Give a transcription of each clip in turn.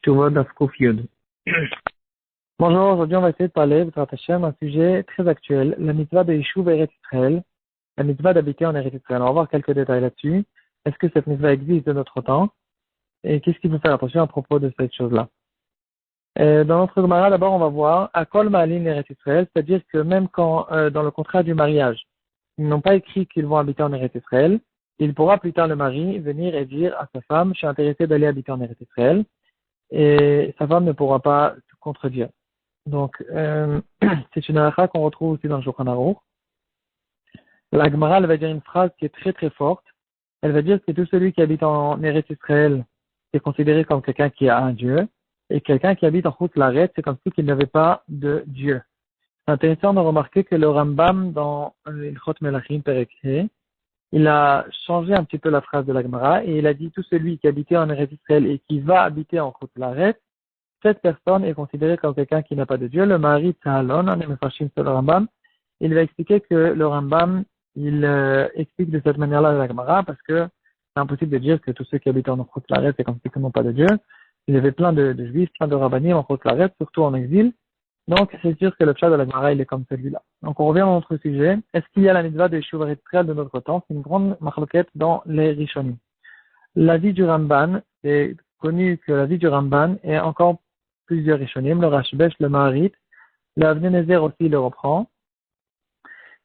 Teshuvah Daf Kuf Yud. Bonjour, aujourd'hui on va essayer de parler d'un sujet très actuel, la mitzvah de Yishuv Eretz Israël, la mitzvah d'habiter en Eretz Israël. On va voir quelques détails là-dessus. Est-ce que cette mitzvah existe de notre temps? Et qu'est-ce qu'il faut faire attention à propos de cette chose-là? Dans notre Gemara, d'abord on va voir Akol Ma'alin Eretz Israël, c'est-à-dire que même quand dans le contrat du mariage, ils n'ont pas écrit qu'ils vont habiter en Eretz Israël, il pourra plus tard le mari venir et dire à sa femme, je suis intéressé d'aller habiter en Eretz Israël, et sa femme ne pourra pas se contredire. Donc, c'est une halakha qu'on retrouve aussi dans le Shulchan Aruch. La Gemara, elle va dire une phrase qui est très très forte. Elle va dire que tout celui qui habite en Eretz Israël est considéré comme quelqu'un qui a un Dieu, et quelqu'un qui habite en Chutz La'aretz, c'est comme si qu'il n'avait pas de Dieu. C'est intéressant de remarquer que le Rambam, dans Ilchot Melachim Perek He, il a changé un petit peu la phrase de la Gemara, et il a dit tout celui qui habitait en Eretz Israël et qui va habiter en Chutz La'aretz, cette personne est considérée comme quelqu'un qui n'a pas de Dieu. Le mari Tzahalon, on est Mefarshim sur le Rambam, il va expliquer que le Rambam, il explique de cette manière-là la Gemara, parce que c'est impossible de dire que tous ceux qui habitent en Chutz La'aretz, c'est comme ceux qui n'ont pas de Dieu. Il y avait plein de juifs, plein de rabbanim en Chutz La'aretz, surtout en exil. Donc, c'est sûr que le pshat de la Gemara, il est comme celui-là. Donc, on revient à notre sujet. Est-ce qu'il y a la mitzvah de Yishuv Eretz Israël de notre temps? C'est une grande marloquette dans les Rishonim. L'avis du Ramban, c'est connu que l'avis du Ramban est encore plusieurs Rishonim, le Rashbesh, le Maharit, le Avnei Nezer aussi le reprend,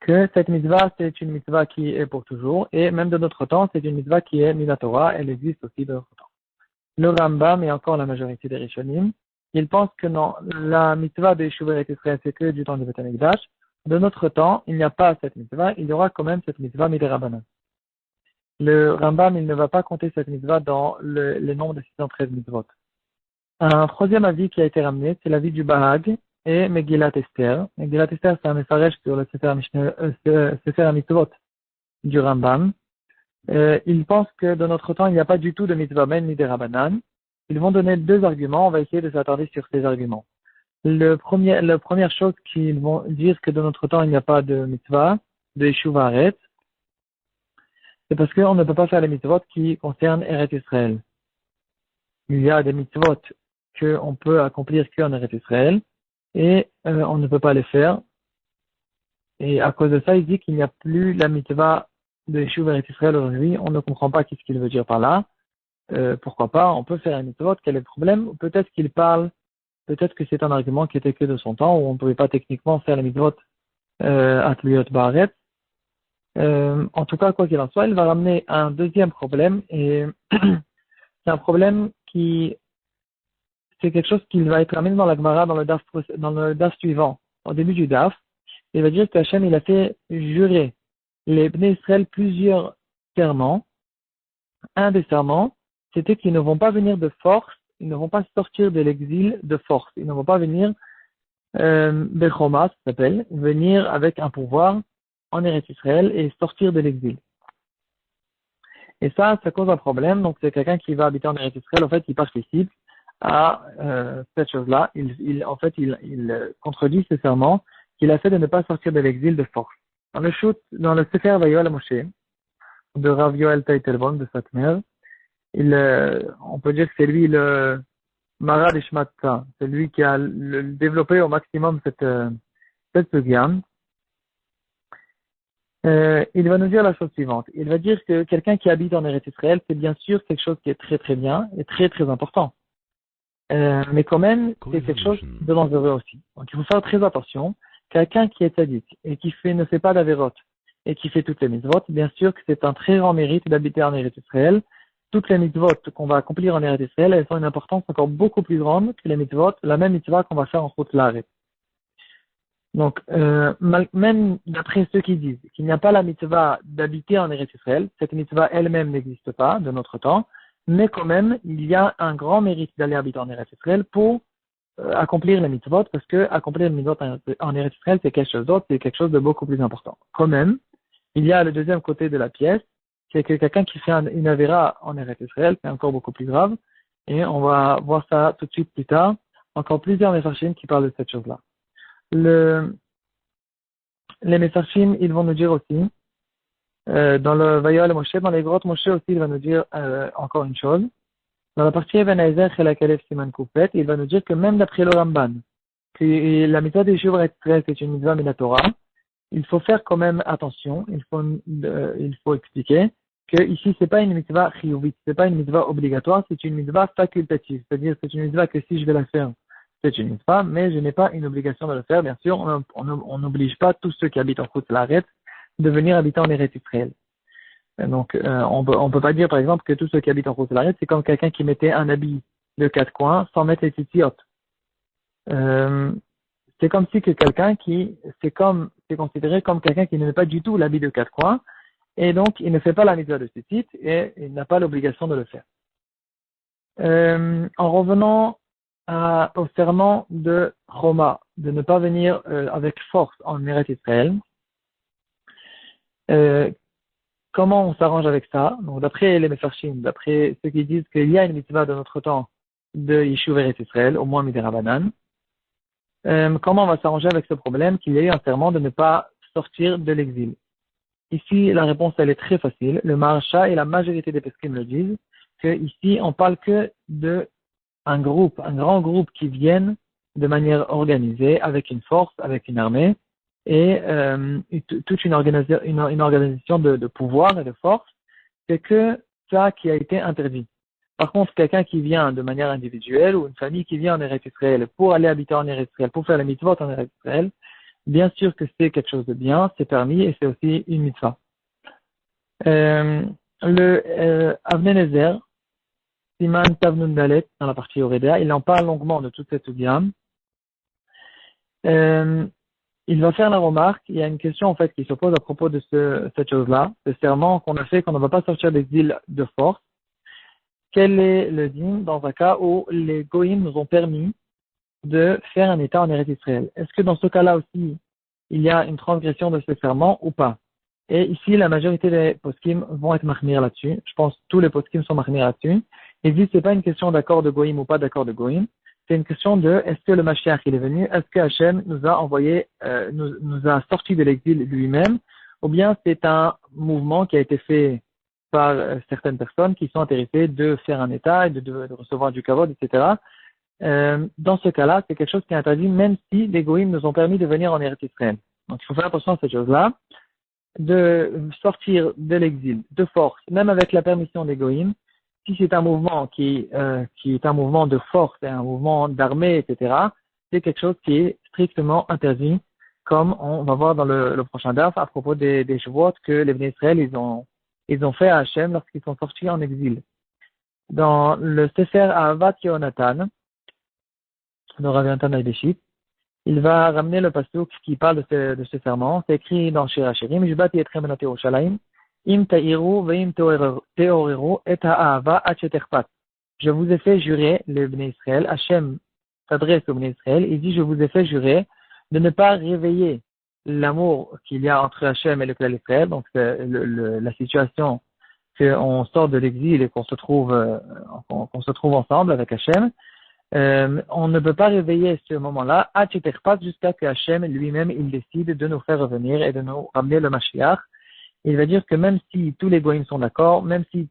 que cette mitzvah, c'est une mitzvah qui est pour toujours, et même de notre temps, c'est une mitzvah qui est Minatora, elle existe aussi de notre temps. Le Rambam, et encore la majorité des Rishonim, ils pensent que non, la mitzvah de Yishuv Eretz Israël, c'est que du temps du Beit HaMikdash. De notre temps, il n'y a pas cette mitzvah, il y aura quand même cette mitzvah Midei Rabbanan. Le Rambam, il ne va pas compter cette mitzvah dans le nombre de 613 mitzvot. Un troisième avis qui a été ramené, c'est l'avis du Bahag et Megillat Esther. Megillat Esther, c'est un message sur le Sefer HaMitzvot du Rambam. Ils pensent que de notre temps, il n'y a pas du tout de mitzvah ben ni de Rabbanan. Ils vont donner deux arguments, on va essayer de s'attarder sur ces arguments. La première chose qu'ils vont dire que de notre temps, il n'y a pas de mitzvah, de Yishuv Haaretz, c'est parce qu'on ne peut pas faire les mitzvot qui concernent Eretz Israël. Il y a des mitzvot qu'on peut accomplir qu'en Eretz Israël, et on ne peut pas les faire. Et à cause de ça, il dit qu'il n'y a plus la mitzvah de Yishuv Eretz Israël aujourd'hui. On ne comprend pas qu'est-ce qu'il veut dire par là. Pourquoi pas, on peut faire un mitzvot, quel est le problème? Peut-être qu'il parle, peut-être que c'est un argument qui était que de son temps, où on ne pouvait pas techniquement faire les mitzvot Atluyot Ba'aretz. En tout cas, quoi qu'il en soit, il va ramener un deuxième problème, et c'est un problème c'est quelque chose qui va être ramené dans la Gemara, dans le daf suivant, au début du daf. Il va dire que Hachem, il a fait jurer les Bnei Israël plusieurs serments. Un des serments, c'était qu'ils ne vont pas venir de force, ils ne vont pas sortir de l'exil de force. Ils ne vont pas venir, Bechoma, ça s'appelle, venir avec un pouvoir en Eretz Israël et sortir de l'exil. Et ça cause un problème. Donc, c'est quelqu'un qui va habiter en Eretz Israël, en fait, il participe à cette chose-là. Il contredit ce serment qu'il a fait de ne pas sortir de l'exil de force. Dans le Sefer Vayoel Moshe, de Rav Yoel Teitelbaum, de Satmer, on peut dire que c'est lui le Marad Ishmatta, c'est lui qui a développé au maximum cette gamme. Il va nous dire la chose suivante. Il va dire que quelqu'un qui habite en Eretz Israël, c'est bien sûr quelque chose qui est très très bien et très très important. Mais quand même, c'est quelque chose de dangereux aussi. Donc il faut faire très attention. Quelqu'un qui est sadique et qui ne fait pas d'avérote et qui fait toutes les mitzvot, bien sûr que c'est un très grand mérite d'habiter en Eretz Israël. Toutes les mitzvot qu'on va accomplir en Eretz Israël, elles ont une importance encore beaucoup plus grande que les mitzvot, la même mitzvah qu'on va faire en Chutz La'aretz. Donc, même d'après ceux qui disent qu'il n'y a pas la mitzvah d'habiter en Eretz Israël, cette mitzvah elle-même n'existe pas de notre temps, mais quand même, il y a un grand mérite d'aller habiter en Eretz Israël pour accomplir les mitzvot, parce que accomplir les mitzvot en Eretz Israël, c'est quelque chose d'autre, c'est quelque chose de beaucoup plus important. Quand même, il y a le deuxième côté de la pièce, c'est que quelqu'un qui fait une avéra en Eretz Israël, c'est encore beaucoup plus grave, et on va voir ça tout de suite plus tard. Encore plusieurs Mefarshim qui parlent de cette chose-là. Les Mefarshim, ils vont nous dire aussi, dans le Vayoel Moshe, dans les grottes Moshe aussi, il va nous dire encore une chose. Dans la partie Even Ezer Chelakalev Siman Koufet, il va nous dire que même d'après le Ramban, que la mitzvah des Yishuv Eretz c'est une mitzvah Minatora, il faut faire quand même attention, il faut expliquer que ici c'est pas une mitzvah chiyuvit, c'est pas une mitzvah obligatoire, c'est une mitzvah facultative, c'est-à-dire c'est une mitzvah que si je vais la faire, c'est une mitzvah, mais je n'ai pas une obligation de le faire. Bien sûr, on n'oblige pas tous ceux qui habitent en Chutz La'aretz de venir habiter en Eretz Israël. Donc on peut pas dire par exemple que tous ceux qui habitent en Chutz La'aretz c'est comme quelqu'un qui mettait un habit de quatre coins sans mettre les tzitzit. C'est comme si que quelqu'un c'est considéré comme quelqu'un qui ne met pas du tout l'habit de quatre coins, et donc il ne fait pas la mitzvah de tzitzit, et il n'a pas l'obligation de le faire. En revenant au serment de Choma, de ne pas venir avec force en Eretz Israël, comment on s'arrange avec ça? Donc d'après les Mefarshim, d'après ceux qui disent qu'il y a une mitzvah de notre temps de Yishuv Eretz Israël, au moins Midera Banan, comment on va s'arranger avec ce problème qu'il y a eu un serment de ne pas sortir de l'exil? Ici, la réponse, elle est très facile. Le Maharsha et la majorité des Peskim le disent, que ici, on parle que de un grand groupe qui viennent de manière organisée, avec une force, avec une armée, et toute une organisation de pouvoir et de force, c'est que ça qui a été interdit. Par contre, quelqu'un qui vient de manière individuelle ou une famille qui vient en Eretz Israël pour aller habiter en Eretz Israël, pour faire les mitzvot en Eretz Israël, bien sûr que c'est quelque chose de bien, c'est permis et c'est aussi une mitzvah. Le Avnei Nezer, Siman Tavnun Dalet, dans la partie Yoredea, il en parle longuement de toute cette gamme. Il va faire la remarque, il y a une question en fait qui se pose à propos de cette chose-là, ce serment qu'on a fait qu'on ne va pas sortir d'exil de force. Quel est le dîme dans un cas où les goïms nous ont permis de faire un état en Eretz Israël? Est-ce que dans ce cas-là aussi, il y a une transgression de ce serment ou pas? Et ici, la majorité des poskim vont être mahmir là-dessus. Je pense que tous les poskim sont mahmir là-dessus. Ils disent que c'est pas une question d'accord de goïm ou pas d'accord de goïm. C'est une question de est-ce que le Mashiach il est venu, est-ce que Hachem nous a envoyé, nous a sorti de l'exil lui-même, ou bien c'est un mouvement qui a été fait par certaines personnes qui sont intéressées de faire un état et de recevoir du kavod, etc. Dans ce cas-là, c'est quelque chose qui est interdit, même si les goïms nous ont permis de venir en Eretz Israël. Donc il faut faire attention à cette chose-là, de sortir de l'exil de force, même avec la permission des goïms. Si c'est un mouvement qui est un mouvement de force et un mouvement d'armée, etc., c'est quelque chose qui est strictement interdit, comme on va voir dans le prochain daf à propos des Shavuot que les Bnei Israël ils ont fait à Hachem lorsqu'ils sont sortis en exil. Dans le Sefer Ahavat Yonatan, de Rav Yonatan Aibeshit, il va ramener le pasuk qui parle de ce serment. C'est écrit dans Shir Hashirim, Jbati etrem benot Yerushalayim, im ta'iru ve'im te'oreru et ha'ava ad sheterpat. Je vous ai fait jurer, le Bnei Israël, Hachem s'adresse au Bnei Israël, il dit, je vous ai fait jurer de ne pas réveiller l'amour qu'il y a entre Hachem et le Klal Israël, donc c'est la situation qu'on sort de l'exil et qu'on se trouve ensemble avec Hachem. On ne peut pas réveiller ce moment-là à Tcheterpat jusqu'à que Hachem lui-même il décide de nous faire revenir et de nous ramener le Mashiach. Il va dire que même si tous les goïms sont d'accord, même si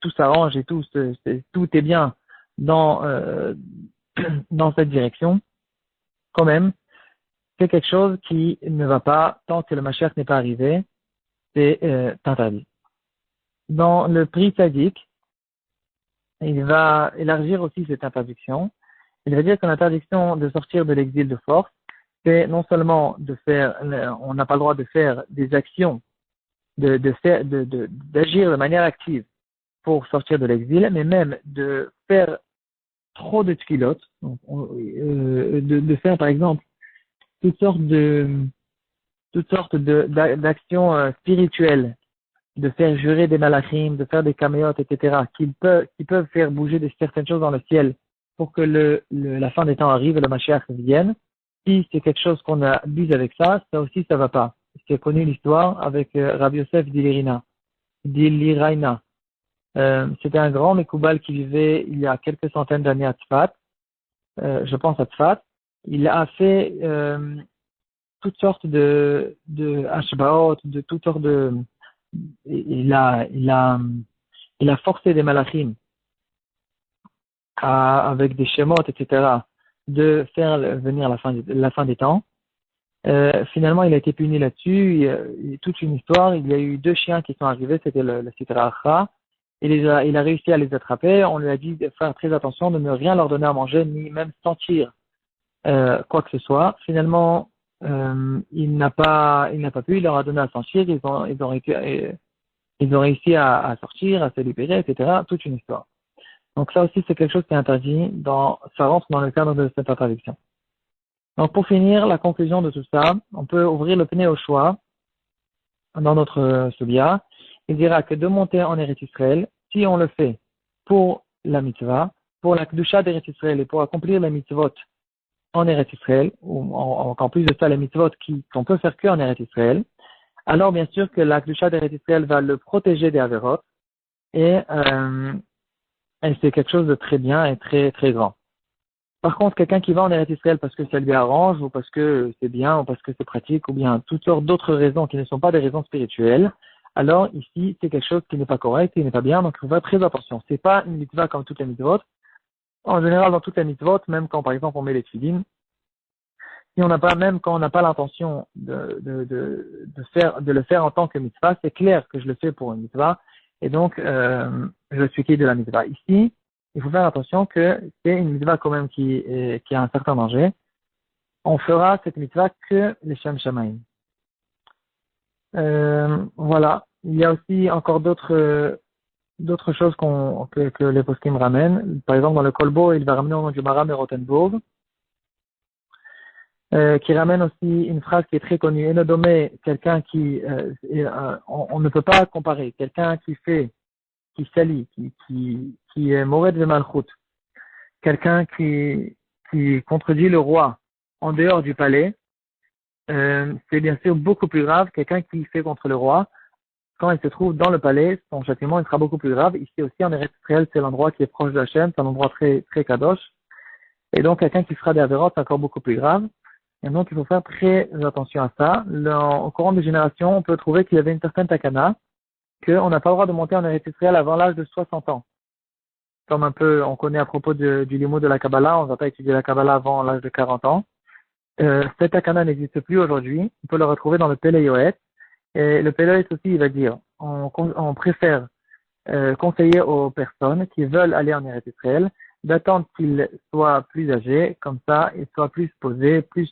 tout s'arrange et tout est bien dans dans cette direction, quand même, c'est quelque chose qui ne va pas tant que le Mashiach n'est pas arrivé, c'est interdit. Dans le prix sadique, il va élargir aussi cette interdiction. Il va dire que l'interdiction de sortir de l'exil de force, c'est non seulement on n'a pas le droit de faire des actions, d'agir de manière active pour sortir de l'exil, mais même de faire trop de tfilot, de faire par exemple toutes sortes d'actions spirituelles, de faire jurer des malachim, de faire des caméotes, etc., qui peuvent faire bouger certaines choses dans le ciel pour que la fin des temps arrive et le Mashiach vienne. Si c'est quelque chose qu'on abuse avec ça aussi ça va pas. C'est connu l'histoire avec Rabbi Yosef d'Iliraina. C'était un grand Mekoubal qui vivait il y a quelques centaines d'années à Tzfat, je pense à Tzfat. Il a fait toutes sortes de hashbaot, de toutes sortes il a forcé des malachim avec des schémas, etc., de faire venir la fin des temps. Finalement, il a été puni là-dessus. Il y a toute une histoire. Il y a eu deux chiens qui sont arrivés. C'était le Sitra Achra. Il a réussi à les attraper. On lui a dit de faire très attention, de ne rien leur donner à manger, ni même sentir quoi que ce soit. Finalement, il n'a pas pu. Il leur a donné à sentir. Ils ont réussi à sortir, à se libérer, etc. Toute une histoire. Donc ça aussi, c'est quelque chose qui est interdit. Ça rentre dans le cadre de cette interdiction. Donc pour finir, la conclusion de tout ça, on peut ouvrir le pneu au choix dans notre Subia. Il dira que de monter en Eretz Israël, si on le fait pour la mitzvah, pour la Kedusha d'Eretz Israël et pour accomplir les mitzvot en Eretz Israël, ou en plus de ça, les mitzvot qu'on peut faire que en Eretz Israël, alors bien sûr que la Kedusha d'Eretz Israël va le protéger des Averot et c'est quelque chose de très bien et très, très grand. Par contre, quelqu'un qui va en Eretz Israël parce que ça lui arrange, ou parce que c'est bien, ou parce que c'est pratique, ou bien toutes sortes d'autres raisons qui ne sont pas des raisons spirituelles, alors ici, c'est quelque chose qui n'est pas correct, qui n'est pas bien, donc il faut faire très attention. C'est pas une mitzvah comme toutes les mitzvot. En général, dans toutes les mitzvot, même quand, par exemple, on met les tefillin, même quand on n'a pas l'intention de le faire en tant que mitzvah, c'est clair que je le fais pour une mitzvah, et donc, je suis quitte de la mitzvah. Ici, il faut faire attention que c'est une mitzvah quand même qui a un certain danger. On fera cette mitzvah que les Shem Shamaim. Voilà. Il y a aussi encore d'autres choses que les poskim ramènent. Par exemple, dans le Kolbo, il va ramener au nom du Maram et Rothenburg, qui ramène aussi une phrase qui est très connue. Enodomé, quelqu'un on ne peut pas comparer. Quelqu'un qui salit, qui est Mored de Malchut. Quelqu'un qui contredit le roi en dehors du palais, c'est bien sûr beaucoup plus grave. Quelqu'un qui fait contre le roi, quand il se trouve dans le palais, son châtiment il sera beaucoup plus grave. Ici aussi, en Eretz Israël, c'est l'endroit qui est proche de Hachem, c'est un endroit très, très kadosh. Et donc, quelqu'un qui fera des avérotes, c'est encore beaucoup plus grave. Et donc, il faut faire très attention à ça. Au courant des générations, on peut trouver qu'il y avait une certaine takana, qu'on n'a pas le droit de monter en Eretz Israël avant l'âge de 60 ans. Comme un peu, on connaît à propos du limo de la Kabbalah, on ne va pas étudier la Kabbalah avant l'âge de 40 ans. Cette takana n'existe plus aujourd'hui. On peut le retrouver dans le Pele Yoet. Et le Pele Yoet aussi, il va dire, on préfère conseiller aux personnes qui veulent aller en Eretz Israël d'attendre qu'ils soient plus âgés, comme ça, ils soient plus posés, plus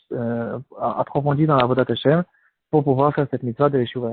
approfondis dans la Vodat Hashem pour pouvoir faire cette mitzvah de Yeshuva.